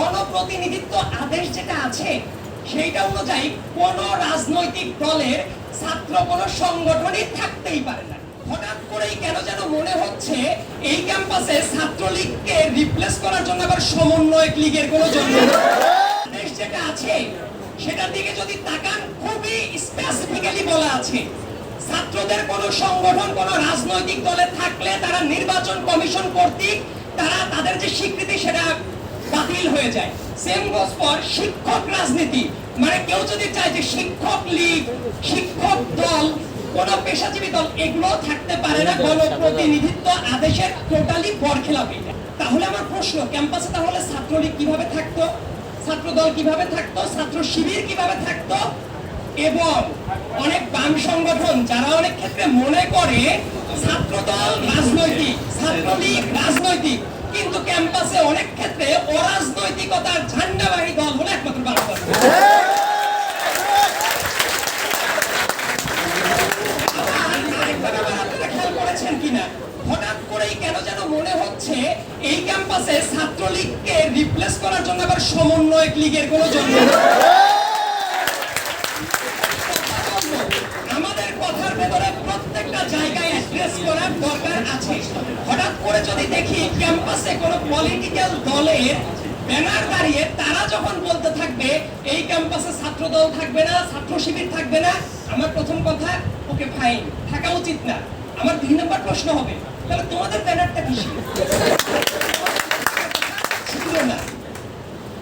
গণপ্রতিনিধিত্ব আদেশ যেটা আছে সেইটা অনুযায়ী কোন রাজনৈতিক দলের ছাত্র কোন সংগঠনই থাকতেই পারে না। হঠাৎ করেই কেন যেন মনে হচ্ছে এই ক্যাম্পাসে ছাত্রলীগকে রিপ্লেস করার জন্য আবার সমন্বয়ক লীগের কোনো জন্য আদেশ যেটা আছে সেটার দিকে যদি তাকান খুবই স্পেসিফিক্যালি বলা আছে ছাত্রদের কোন সংগঠন কোন রাজনৈতিক দলে থাকলে তারা নির্বাচন কমিশন কর্তৃক তারা তাদের যে স্বীকৃতি সেটা বাতিল হয়ে যায়। সেম গোজ ফর শিক্ষক রাজনীতি, মানে কেউ যদি চায় যে শিক্ষক লীগ শিক্ষক দল কোন পেশাজীবী দল এগুলো থাকতে পারে না গণপ্রতিনিধিত্ব আদেশের টোটালি বরখেলাপি। তাহলে আমার প্রশ্ন, ক্যাম্পাসে তাহলে ছাত্রলীগ কিভাবে থাকতো, ছাত্রদল কিভাবে থাকতো, ছাত্র শিবির কিভাবে থাকতো? এবং অনেক বাম সংগঠন যারা অনেক ক্ষেত্রে মনে করে ছাত্রদল রাজনৈতিক ছাত্রলীগ রাজনৈতিক, কিন্তু ক্যাম্পাসে অনেক ক্ষেত্রে অরাজনৈতিকতার ঝান্ডাবাহী দল হলো একমাত্র বাংলাদেশ। খেয়াল করেছেন কিনা হঠাৎ করেই কেন যেন মনে হচ্ছে এই ক্যাম্পাসে ছাত্রলীগকে রিপ্লেস করার জন্য আবার সমন্বয়ক লীগের কোনো জন্য আমাদের কথার ভেতরে প্রত্যেকটা জায়গায় অ্যাড্রেস করার দরকার আছে। হঠাৎ করে যদি দেখি ক্যাম্পাসে কোনো পলিটিক্যাল দলের ব্যানার দাঁড়িয়ে তারা যখন বলতে থাকবে এই ক্যাম্পাসে ছাত্র দল থাকবে না ছাত্র শিবির থাকবে না, আমার প্রথম কথা ওকে ফাইন, থাকা উচিত না। আমার 2 নম্বর প্রশ্ন হবে তাহলে তোমাদের ব্যানারটা কি ছিল না?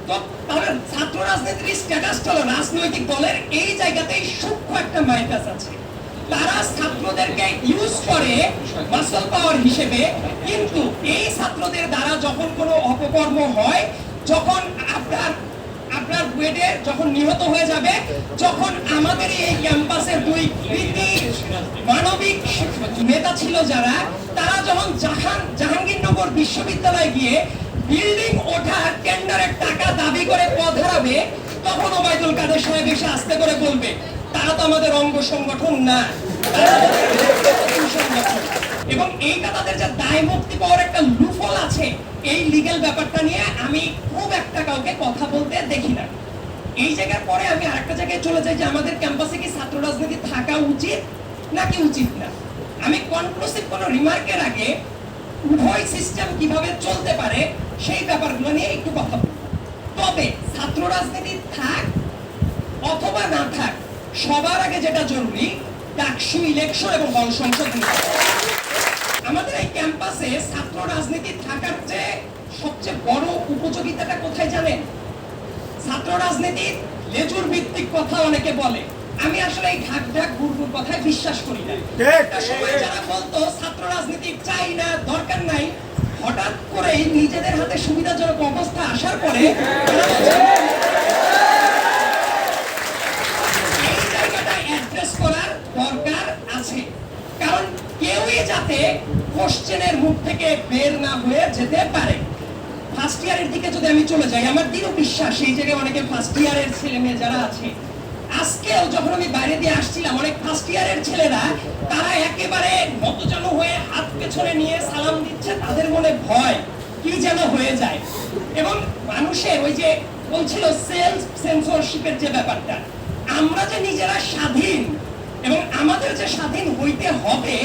তো তাহলে ছাত্র রাজনীতির স্ট্যাটাসটা হলো রাজনৈতিক দলের এই জায়গাতেই সূক্ষ্ম একটা মাইনাস আছে। তারা ছাত্রদেরকে ইউজ করে মাসল পাওয়ার হিসেবে, কিন্তু এই ছাত্রদের দ্বারা যখন কোনো অপকর্ম হয়, যখন আপনার ওয়েডে যখন নিহত হয়ে যাবে, যখন আমাদের এই ক্যাম্পাসের 2 কৃতি মানবিক নেতা ছিল যারা, তারা যখন জাহাঙ্গীরনগর বিশ্ববিদ্যালয়ে গিয়ে বিল্ডিং ওঠার টেন্ডারের টাকা দাবি করে পথ হারাবে, তখন ওবায়দুল কাদের সাহেব এসে আস্তে করে বলবে তারা তো আমাদের অঙ্গ সংগঠন না, এবং এইটা তাদের যে দায় মুক্তি পাওয়ার একটা লুফল আছে এই লিগ্যাল ব্যাপারটা নিয়ে আমি খুব একটা কাউকে কথা বলতে দেখি না। এই জায়গার পরে আমি আরেকটা জায়গায় চলে যাই যে আমাদের ক্যাম্পাসে কি ছাত্র রাজনীতি থাকা উচিত নাকি উচিত না। আমি কনক্লুসিভ কোনো রিমার্কের আগে উভয় সিস্টেম কিভাবে চলতে পারে সেই ব্যাপারগুলো নিয়ে একটু কথা বলব। তবে ছাত্র রাজনীতি থাক অথবা না থাক, সবার আগে যেটা জরুরি ডাকসু ইলেকশন এবং হল সংসদ নির্বাচন। আমাদের এই ক্যাম্পাসে ছাত্র রাজনীতি থাকার চেয়ে সবচেয়ে বড় উপযোগিতাটা কোথায় জানেন? ছাত্র রাজনীতি লেজুর ভিত্তিক কথা অনেকে বলে, আমি আসলে এই ঢাক ঢাক গুড়গুড় কথায় বিশ্বাস করি না। একটা সময় যারা বলতো ছাত্র রাজনীতি চাই না দরকার নাই, হঠাৎ করে নিজেদের হাতে সুবিধাজনক অবস্থা আসার পরে এই জায়গাটা অ্যাড্রেস করার দরকার আছে, কারণ কেউই যাতে কোশ্চেনের মুখ থেকে বের না হয়ে যেতে পারে। ফার্স্ট ইয়ারের দিকে যদি আমি চলে যাই, আমার দৃঢ় বিশ্বাস এই জায়গায় অনেকে ফার্স্ট ইয়ারের ছেলে মেয়ে যারা আছে, আজকেও যখন আমি বাইরে দিয়ে আসছিলাম অনেক ফার্স্ট ইয়ারের ছেলেরা তারা একেবারে নতজানু হয়ে হাত পেছনে নিয়ে সালাম দিচ্ছে, তাদের মনে ভয় কি যেন হয়ে যায়। এবং মানুষের ওই যে বলছিল সেলফ সেন্সরশিপের যে ব্যাপারটা, আমরা যে নিজেরা স্বাধীন এবং আমাদের যে স্বাধীন হইতে হবে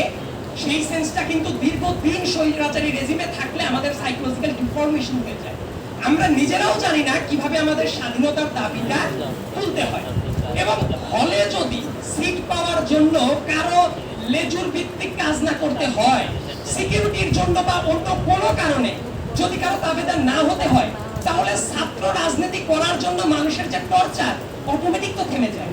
সেই সেন্সটা কিন্তু দীর্ঘদিন স্বৈরাচারী রেজিমে থাকলে আমাদের সাইকোলজিক্যাল ইনফরমেশন হয়ে যায়। আমরা নিজেরাও জানি না কিভাবে আমাদের স্বাধীনতার দাবিটা তুলতে হয়। এবং হলে যদি সিট পাওয়ার জন্য কারো লেজুর ভিত্তিক কাজ না করতে হয়, সিকিউরিটির জন্য বা অন্য কোনো কারণে যদি কারো তাবেদার না হতে হয়, তাহলে ছাত্র রাজনীতি করার জন্য মানুষের যে টর্চার অটোমেটিক তো থেমে যায়।